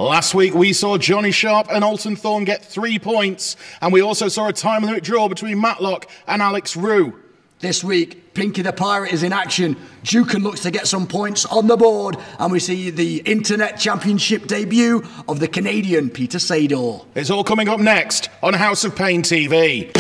Last week we saw Johnny Sharp and Alton Thorne get 3 points, and we also saw a time limit draw between Matlock and Alex Rue. This week, Pinky the Pirate is in action. Juken looks to get some points on the board, and we see the Internet Championship debut of the Canadian Peter Sedohr. It's all coming up next on House of Pain TV.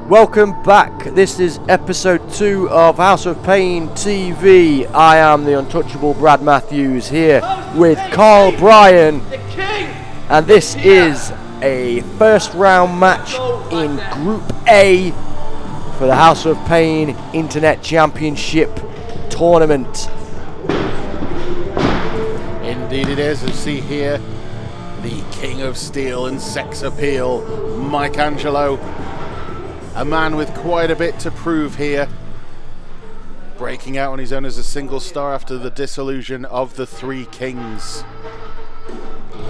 Welcome back. This is episode 2 of House of Pain TV. I am the untouchable Brad Matthews here with Carl Bryan. And this is a first round match in Group A for the House of Pain Internet Championship Tournament. Indeed it is. As you see here, the King of Steel and Sex Appeal, Mike Angelo. A man with quite a bit to prove here, breaking out on his own as a single star after the dissolution of the Three Kings.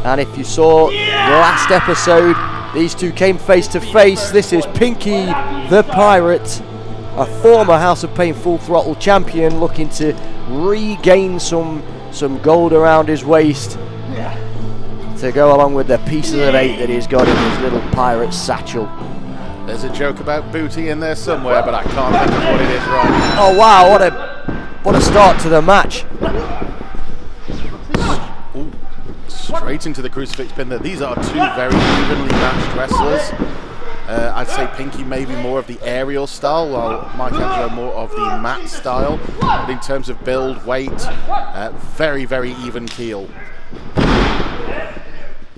And if you saw the last episode, these two came face to face. This is Pinky the Pirate, a former House of Pain Full Throttle champion, looking to regain some gold around his waist to go along with the pieces of 8 that he's got in his little pirate satchel. There's a joke about booty in there somewhere, but I can't think of what it is right now. Oh wow, what a start to the match. Ooh, straight into the crucifix pin there. These are two very evenly matched wrestlers. I'd say Pinky maybe more of the aerial style, while Mike Angelo more of the mat style. But in terms of build, weight, very, very even keel.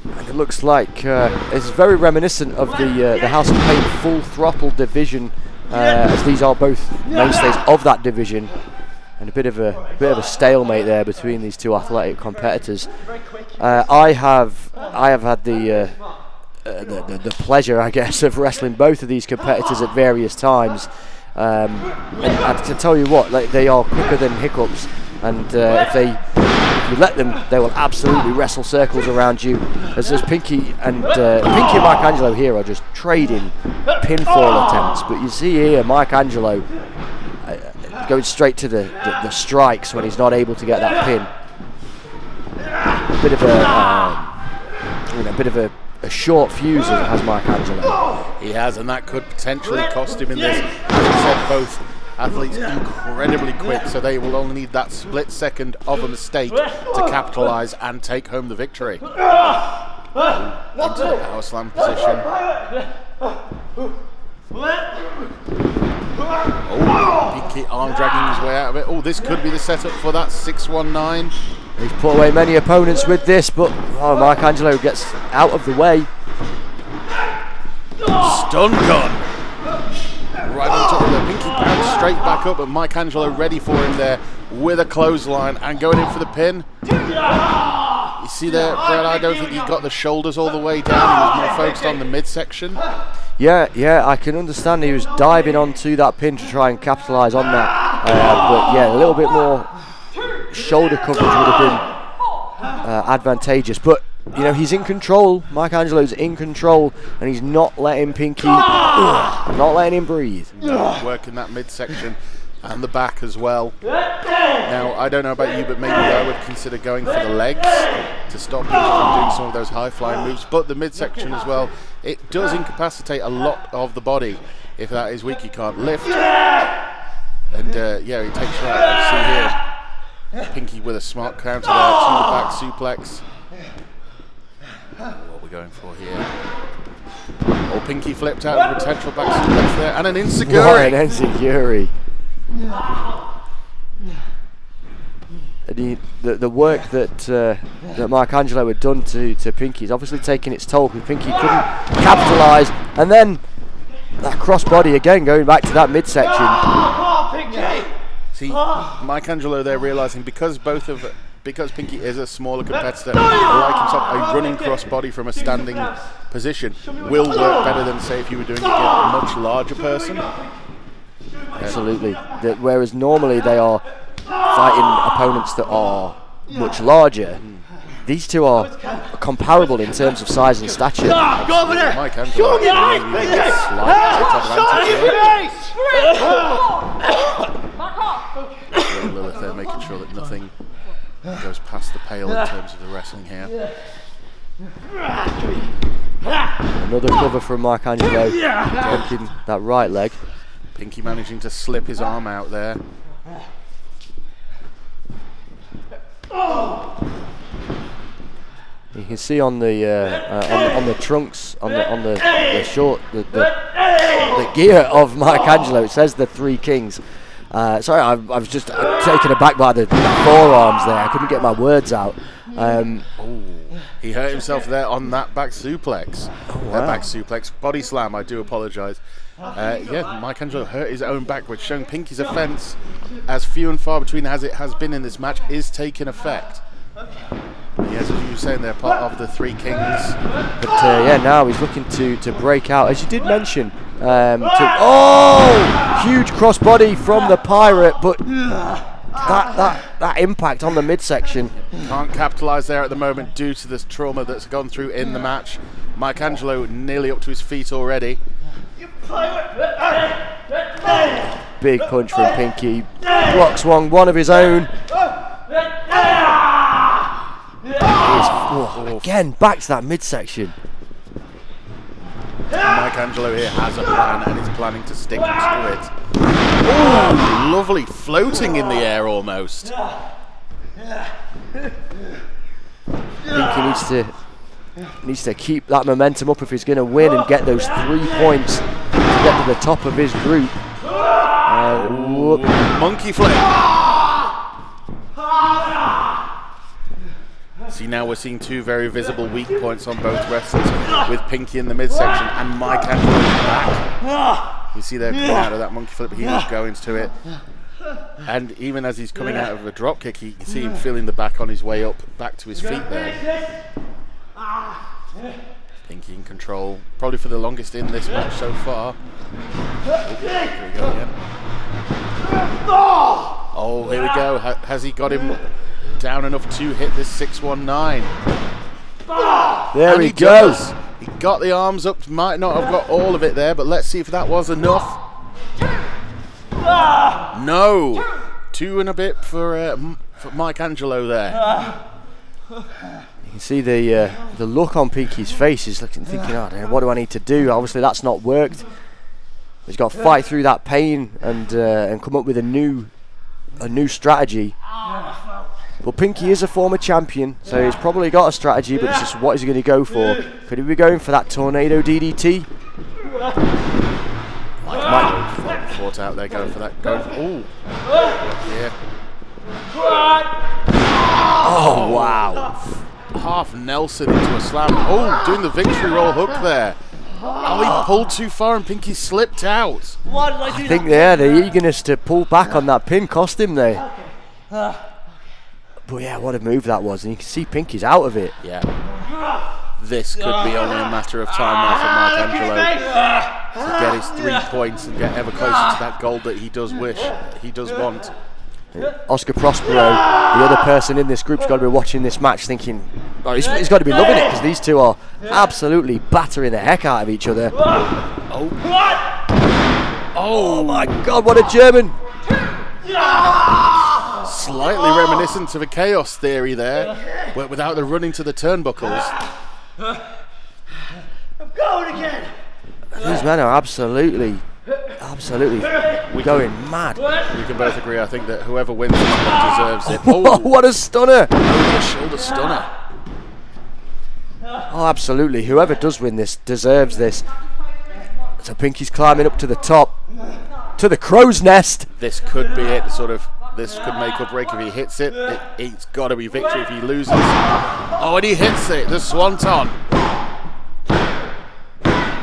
And it looks like it's very reminiscent of the House of Pain Full Throttle division, as these are both mainstays of that division, and a bit of a stalemate there between these two athletic competitors. I have had the pleasure, I guess, of wrestling both of these competitors at various times, and to tell you what, like, they are quicker than hiccups, and if you let them, they will absolutely wrestle circles around you. As Pinky and Mike Angelo here are just trading pinfall attempts, but you see here Mike Angelo going straight to the strikes when he's not able to get that pin. Bit of a short fuse has Mike Angelo. He has, and that could potentially cost him in this. As I said, both athletes incredibly quick, so they will only need that split second of a mistake to capitalise and take home the victory. Into the power slam position. Oh, Pinky arm dragging his way out of it. Oh, this could be the setup for that 619. He's put away many opponents with this, but Mike Angelo gets out of the way. Stun gun. Right on top of the Pinky bounce straight back up, but Mike Angelo ready for him there with a clothesline and going in for the pin. You see there, Brad, I don't think he got the shoulders all the way down. He was more focused on the midsection. Yeah, I can understand he was diving onto that pin to try and capitalise on that. But yeah, a little bit more shoulder coverage would have been advantageous. But you know, he's in control. Mike Angelo's in control, and he's not letting Pinky, not letting him breathe. Working that midsection and the back as well. Now, I don't know about you, but maybe I would consider going for the legs to stop Pinky from doing some of those high-flying moves. But the midsection as well, it does incapacitate a lot of the body. If that is weak, you can't lift. And yeah, he takes you out. You see here, Pinky with a smart counter there to the back suplex. What are we going for here? Oh, Pinky flipped out, a potential back suplex there, and an enziguri. What an enziguri. The work that Mike Angelo had done to Pinky is obviously taking its toll, because Pinky couldn't capitalise, and then that crossbody again going back to that midsection. See, Mike Angelo there realising because Pinky is a smaller competitor, like himself, a running crossbody from a standing position will work better than, say, if you were doing it against a much larger person. Absolutely. Whereas normally they are fighting opponents that are much larger, these two are comparable in terms of size and stature. Go over there! Mike Angelo using a slight advantage. Lilith there making sure that nothing goes past the pale in terms of the wrestling here. Another cover from Mike Angelo, working that right leg. Pinky managing to slip his arm out there. You can see on the trunks, on the short, the gear of Mike Angelo, it says the Three Kings. Sorry, I was just taken aback by the forearms there. I couldn't get my words out. He hurt himself there on that back suplex. Oh, wow. Back suplex, body slam, I do apologise. Yeah, Mike Angelo hurt his own back, which showing Pinky's offence, as few and far between as it has been in this match, is taking effect. Yes, as you were saying, they're part of the Three Kings. But yeah, now he's looking to break out, as you did mention. Huge crossbody from the Pirate, but that impact on the midsection. Can't capitalise there at the moment due to this trauma that's gone through in the match. Mike Angelo nearly up to his feet already. Big punch from Pinky. Blocks one of his own. Again, back to that midsection. Mike Angelo here has a plan and is planning to stick to it. Oh, lovely, floating in the air almost. Pinky needs to keep that momentum up if he's going to win and get those 3 points to get to the top of his group. Monkey flip. See, now we're seeing two very visible weak points on both wrestlers, with Pinky in the midsection and Mike Angelo back. You see there coming out of that monkey flip, he was going to it. And even as he's coming out of a drop kick, you can see him feeling the back on his way up, back to his feet there. Pinky in control, probably for the longest in this match so far. Here we go again. Oh, here we go. Has he got him down enough to hit this 619? There he goes. He got the arms up, might not have got all of it there, but let's see if that was enough. No! 2 and a bit for Mike Angelo there. You can see the look on Pinky's face. He's looking, thinking, oh, what do I need to do? Obviously that's not worked. He's got to fight through that pain and come up with a new strategy. But Pinky is a former champion, so he's probably got a strategy, but it's just what is he going to go for? Could he be going for that tornado DDT? Fought out there, going for that. Oh, yeah. Oh, wow. Half Nelson into a slam. Oh, doing the victory roll hook there. Oh, he pulled too far and Pinky slipped out. I think the eagerness to pull back on that pin cost him there. But yeah, what a move that was, and you can see Pinky's out of it. Yeah. This could be only a matter of time now for Mike Angelo to get his 3 points and get ever closer to that goal that he does wish, he does want. Oscar Prospero, the other person in this group's got to be watching this match thinking, oh, he's got to be loving it, because these two are absolutely battering the heck out of each other. Oh my God, what a German! Slightly reminiscent of a chaos theory there, but without the running to the turnbuckles. I'm going again. These men are absolutely going mad. We can both agree, I think, that whoever wins this one deserves it. Oh, what a stunner! Over the shoulder stunner. Oh, absolutely. Whoever does win this deserves this. So Pinky's climbing up to the top, to the crow's nest. This could be it, this could make or break if he hits it. It's got to be victory if he loses. Oh, and he hits it, the swanton.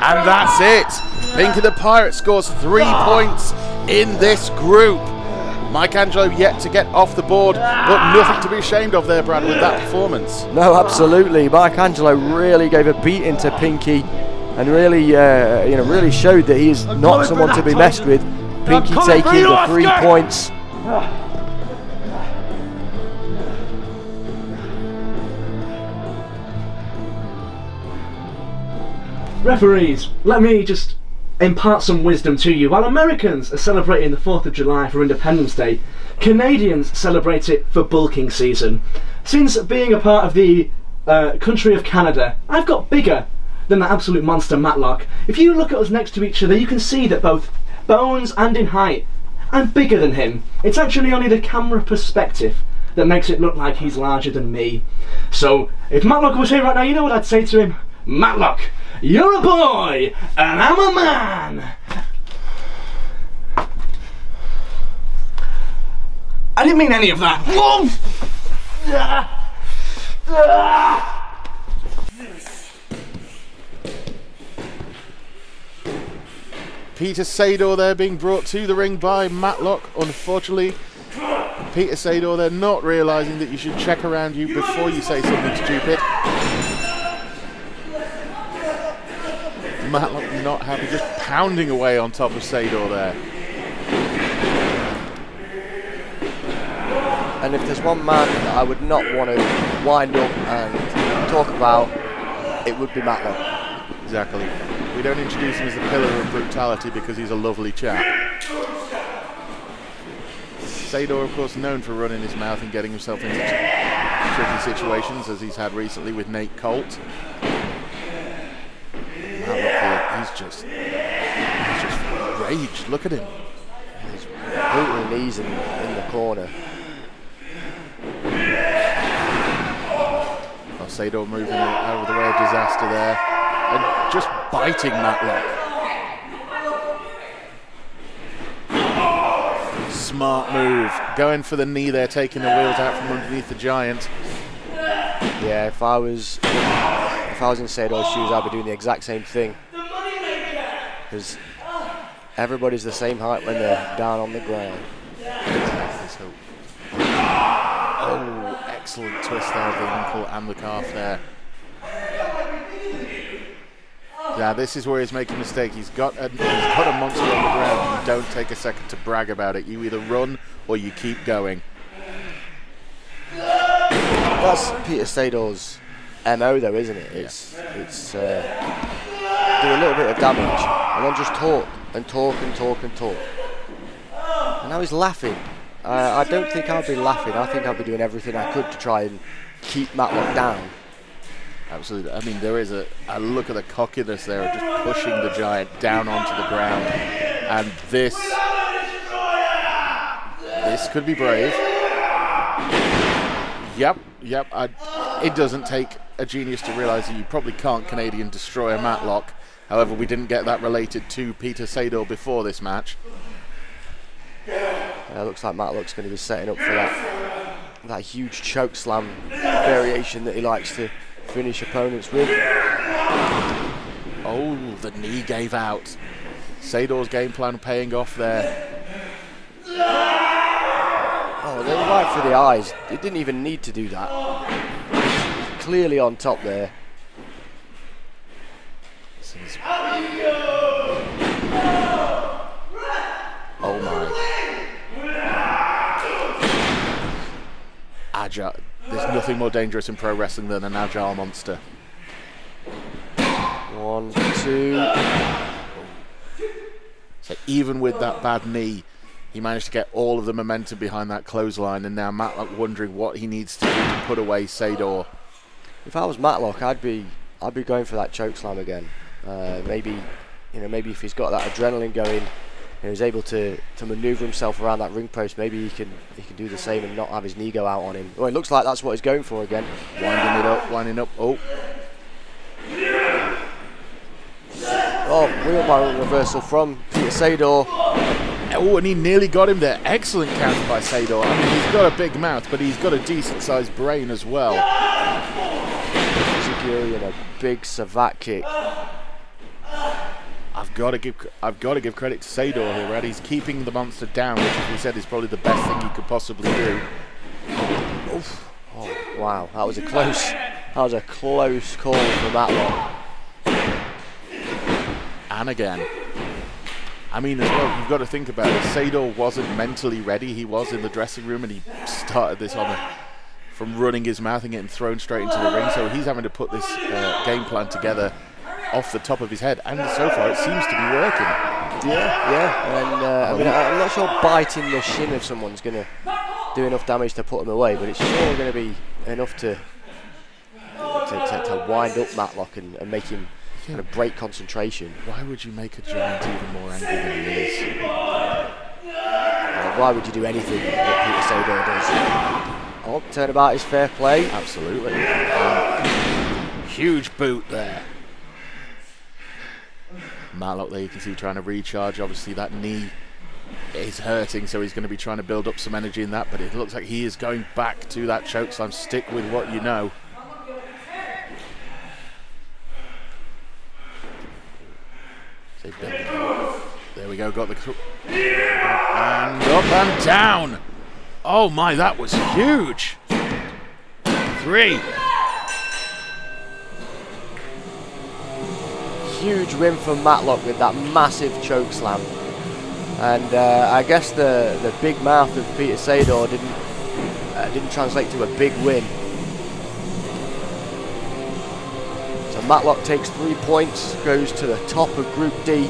And that's it. Pinky the Pirate scores 3 points in this group. Mike Angelo yet to get off the board, but nothing to be ashamed of there, Brad, with that performance. No, absolutely. Mike Angelo really gave a beating to Pinky, and really, really showed that he is not someone to be messed with. Pinky taking the 3 points. Referees, let me just impart some wisdom to you. While Americans are celebrating the 4th of July for Independence Day, Canadians celebrate it for bulking season. Since being a part of the country of Canada, I've got bigger than the absolute monster Matlock. If you look at us next to each other, you can see that both bones and in height, I'm bigger than him. It's actually only the camera perspective that makes it look like he's larger than me. So, if Matlock was here right now, you know what I'd say to him? Matlock, you're a boy, and I'm a man! I didn't mean any of that. Peter Sedohr there being brought to the ring by Matlock. Unfortunately, Peter Sedohr there not realising that you should check around you before you say something stupid. Matlock not happy, just pounding away on top of Sedohr there. And if there's one man that I would not want to wind up and talk about, it would be Matlock. Exactly. We don't introduce him as the pillar of brutality because he's a lovely chap. Sedohr, of course, known for running his mouth and getting himself into tricky situations, as he's had recently with Nate Colt. He's just raged. Look at him. He's brutal knees in the corner. Oh, Sedohr moving out of the way of disaster there and just biting Matlock. Smart move, going for the knee there, taking the wheels out from underneath the giant. Yeah, if I was in Sedohr's shoes, I'd be doing the exact same thing. Because everybody's the same height when they're down on the ground. Oh, excellent twist there of the ankle and the calf there. Yeah, this is where he's making a mistake. He's got a monster on the ground. You don't take a second to brag about it. You either run or you keep going. That's Peter Sedohr's MO though, isn't it? It's do a little bit of damage and then just talk and talk and talk and talk. And now he's laughing. I don't think I'll be laughing. I think I'll be doing everything I could to try and keep Matlock down. Absolutely. I mean, there is a look at the cockiness there of just pushing the giant down onto the ground. And this could be brave. Yep. It doesn't take a genius to realise that you probably can't Canadian destroy a Matlock. However, we didn't get that related to Peter Sedohr before this match. Looks like Matlock's going to be setting up for that huge choke slam variation that he likes to finish opponents with. Oh, the knee gave out. Sedohr's game plan paying off there. Oh, they were right for the eyes. He didn't even need to do that. Clearly on top there. Oh my. Agile. There's nothing more dangerous in pro wrestling than an agile monster. 1, 2. So even with that bad knee, he managed to get all of the momentum behind that clothesline, and now Matlock wondering what he needs to do to put away Sedohr. If I was Matlock, I'd be going for that choke slam again. Maybe if he's got that adrenaline going, and he's able to manoeuvre himself around that ring post, maybe he can do the same and not have his knee go out on him. Well, it looks like that's what he's going for again. Winding up. Oh, wheelbarrow reversal from Peter Sedohr. Oh, and he nearly got him there. Excellent counter by Sedohr. I mean, he's got a big mouth, but he's got a decent-sized brain as well. Securing a big Savat kick. I've got to give credit to Sedohr here, Brad. He's keeping the monster down, which, as we said, is probably the best thing he could possibly do. Oof. Oh, wow, that was a close call from Matlock. And again, I mean, as well, you've got to think about it. Sedohr wasn't mentally ready. He was in the dressing room, and he started this from running his mouth and getting thrown straight into the ring. So he's having to put this game plan together off the top of his head, and so far it seems to be working. Yeah, and I mean, I'm not sure biting the shin of someone's going to do enough damage to put him away, but it's sure going to be enough to wind up Matlock and make him kind of break concentration. Why would you make a giant even more angry than he is? Why would you do anything that Peter Sedohr does? Oh, turnabout is fair play. Absolutely. Huge boot there. Matlock there, you can see trying to recharge. Obviously that knee is hurting, so he's going to be trying to build up some energy in that, but it looks like he is going back to that chokeslam. Stick with what you know. There we go, got the and up and down. Oh my, that was huge. 3. Huge win for Matlock with that massive chokeslam. And I guess the big mouth of Peter Sedohr didn't translate to a big win. So Matlock takes 3 points, goes to the top of Group D.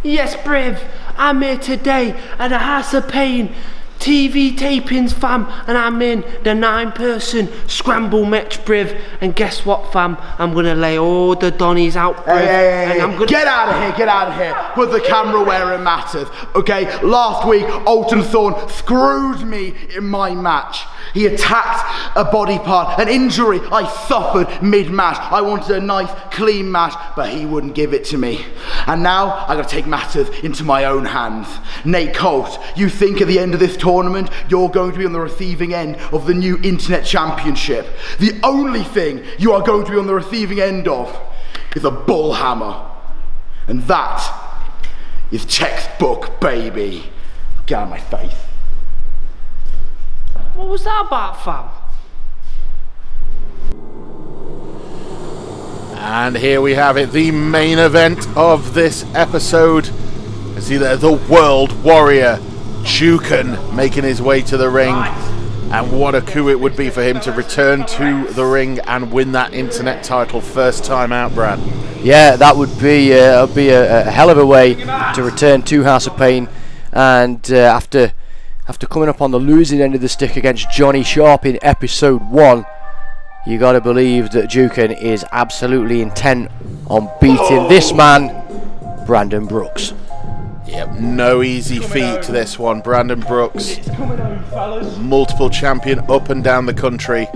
Yes, Briv, I'm here today at the House of Pain TV tapings, fam, and I'm in the 9-person scramble match, Briv. And guess what, fam? I'm gonna lay all the Donnies out, Briv. Hey, I'm gonna get out of here, Put the camera where it matters, okay? Last week, Alton Thorne screwed me in my match. He attacked a body part, an injury I suffered mid-match. I wanted a nice, clean match, but he wouldn't give it to me. And now, I gotta take matters into my own hands. Nate Colt, you think at the end of this tournament, you're going to be on the receiving end of the new Internet Championship. The only thing you are going to be on the receiving end of is a bull hammer. And that is textbook, baby. Get out of my face. What was that about, fam? And here we have it, the main event of this episode. See there, the World Warrior Juken making his way to the ring. And what a coup it would be for him to return to the ring and win that internet title first time out, Brad. Yeah, that would be a hell of a way to return to House of Pain. And after coming up on the losing end of the stick against Johnny Sharp in episode 1, you got to believe that Juken is absolutely intent on beating this man, Brandon Brooks. Yep, no easy feat this one. Brandon Brooks, multiple champion up and down the country.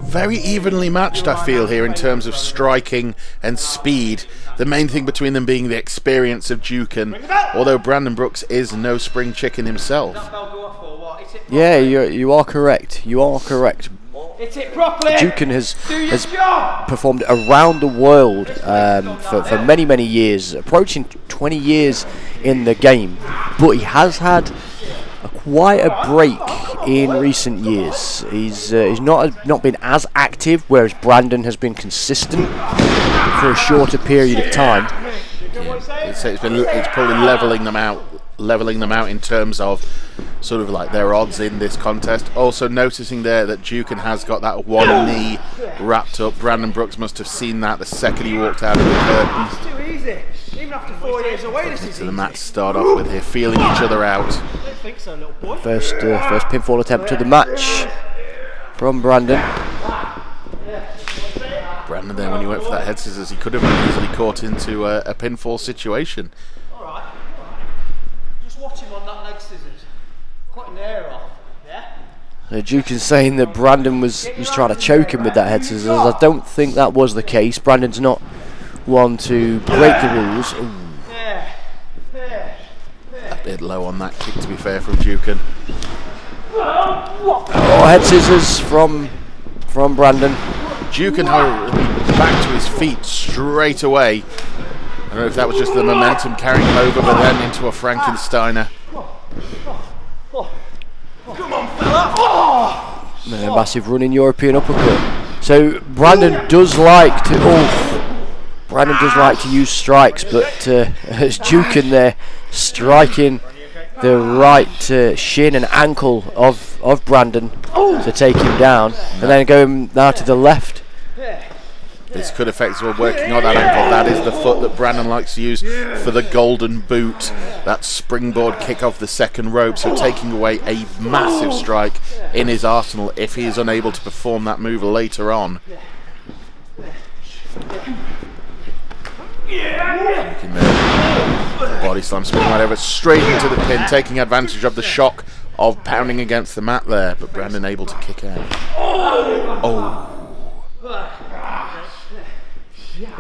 Very evenly matched, I feel, here in terms of striking and speed. The main thing between them being the experience of Juken, although Brandon Brooks is no spring chicken himself. Yeah, you are correct. You are correct. Juken has performed around the world for many, many years, approaching 20 years in the game, but he has had quite a break in recent years. He's not been as active, whereas Brandon has been consistent for a shorter period of time. Yeah, it's probably leveling them out in terms of sort of like their odds in this contest. Also noticing there that Juken has got that one knee wrapped up. Brandon Brooks must have seen that the second he walked out of the curtain. It's too easy. Even after 4 years away, this is So the match start off with here, feeling each other out. I don't think so, little boy. First pinfall attempt of the match from Brandon. Brandon there, when he went for that head scissors, he could have been easily caught into a pinfall situation. Alright. Just watch him on that leg scissors. Cutting the hair off. Yeah? Juken's saying that Brandon was trying to choke him with that head scissors. I don't think that was the case. Brandon's not one to break the rules. Ooh. A bit low on that kick, to be fair, from Juken. Oh, head scissors from Brandon. Juken back to his feet straight away. I don't know if that was just the momentum carrying him over, but then into a Frankensteiner. Come on, fella. And a massive running European uppercut. So Brandon does like to use strikes, but as Juken there striking the right shin and ankle of Brandon to take him down, and then going now to the left. This could effectively working on that ankle. That is the foot that Brandon likes to use for the golden boot. That springboard kick off the second rope, so taking away a massive strike in his arsenal if he is unable to perform that move later on. Body slam, spinning right over, straight into the pin, taking advantage of the shock of pounding against the mat there, but Brandon able to kick out. Oh.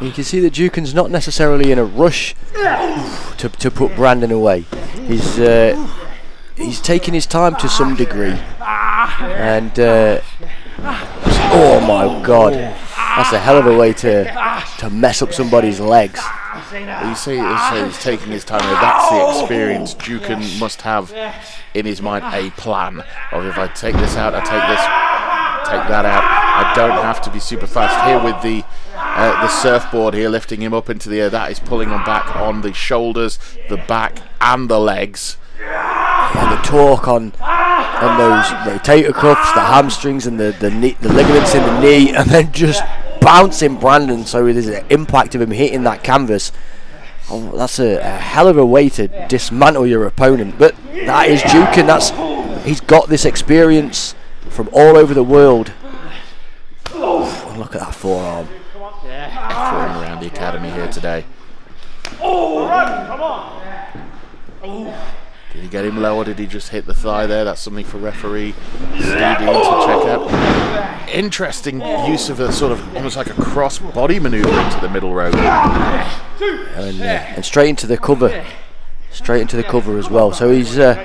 You can see that Juken's not necessarily in a rush to put Brandon away. He's taking his time to some degree, and oh my God, that's a hell of a way to mess up somebody's legs. You see he's taking his time. That's the experience Juken must have in his mind, a plan of if I take this out, I take that out. I don't have to be super fast here with the surfboard here, lifting him up into the air. That is pulling him back on the shoulders, the back, and the legs. Yeah, the torque on those rotator cuffs, the hamstrings, and the ligaments in the knee, and then just bouncing Brandon. So there's an impact of him hitting that canvas. Oh, that's a hell of a way to dismantle your opponent. But that is Juken. He's got this experience from all over the world. Oh, look at that forearm. Flying around the academy here today. Did he get him low, or did he just hit the thigh there? That's something for referee Stevie to check out. Interesting use of a sort of almost like a cross body maneuver into the middle rope. And straight into the cover. Straight into the cover as well. So he's so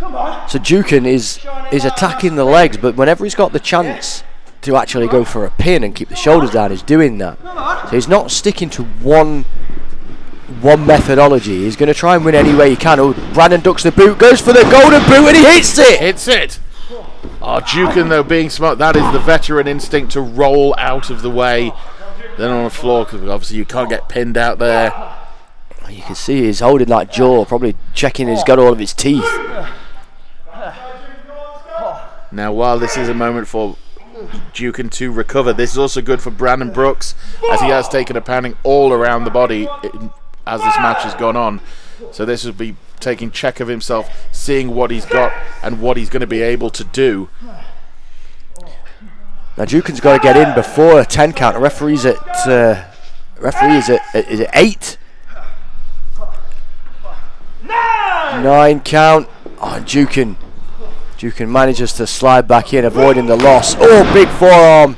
Juken is attacking the legs, but whenever he's got the chance to actually go for a pin and keep the shoulders down, he's doing that. So he's not sticking to one methodology. He's going to try and win any way he can. Oh, Brandon ducks the boot, goes for the golden boot, and he hits it! Hits it! Oh, Juken though being smart, that is the veteran instinct to roll out of the way. Then on the floor, because obviously you can't get pinned out there. You can see he's holding that jaw, probably checking he's got all of his teeth. Now while this is a moment for Juken to recover, this is also good for Brandon Brooks, as he has taken a pounding all around the body as this match has gone on. So this will be taking check of himself, seeing what he's got and what he's going to be able to do. Now Juken's got to get in before a 10 count. The referee's at is it 8? 9 count. Oh, Juken manages to slide back in, avoiding the loss. Oh, big forearm.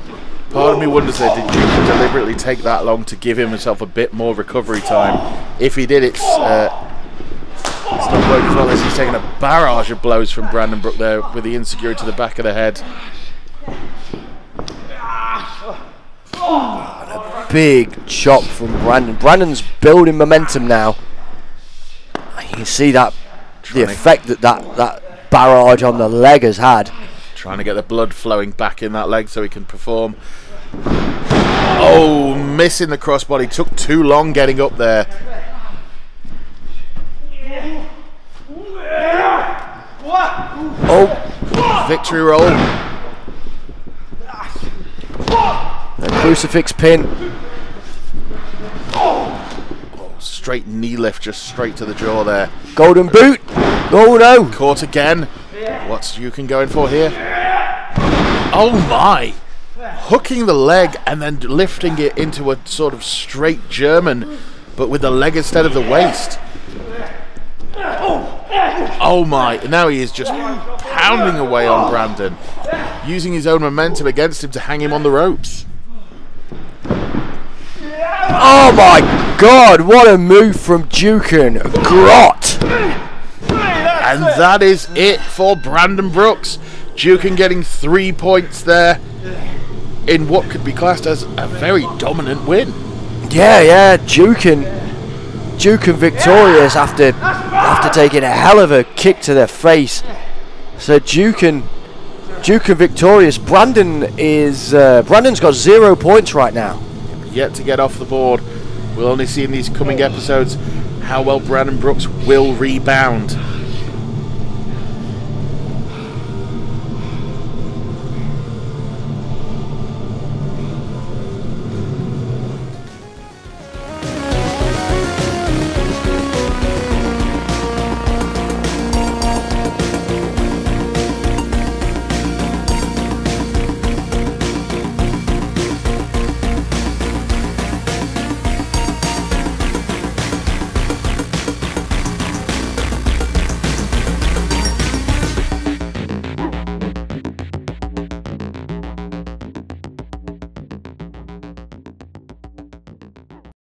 Part of me wonders did Juken deliberately take that long to give himself a bit more recovery time? If he did, it's not working as well as he's taking a barrage of blows from Brandon Brook there with the insecurity to the back of the head. Oh, a big chop from Brandon. Brandon's building momentum now. You can see that the effect that barrage on the leg has had. Trying to get the blood flowing back in that leg so he can perform. Oh, missing the crossbody. Took too long getting up there. Oh, victory roll. A crucifix pin. Straight knee lift, just straight to the jaw there. Golden boot. Oh no. Caught again. What's Juken going for here? Oh my! Hooking the leg and then lifting it into a sort of straight German, but with the leg instead of the waist. Oh my! Now he is just pounding away on Brandon, using his own momentum against him to hang him on the ropes. Oh my God! What a move from Juken. Grot. And that is it for Brandon Brooks. Juken getting 3 points there in what could be classed as a very dominant win. Yeah, Juken victorious after taking a hell of a kick to their face. So Juken victorious. Brandon's got 0 points right now. Yet to get off the board. We'll only see in these coming episodes how well Brandon Brooks will rebound.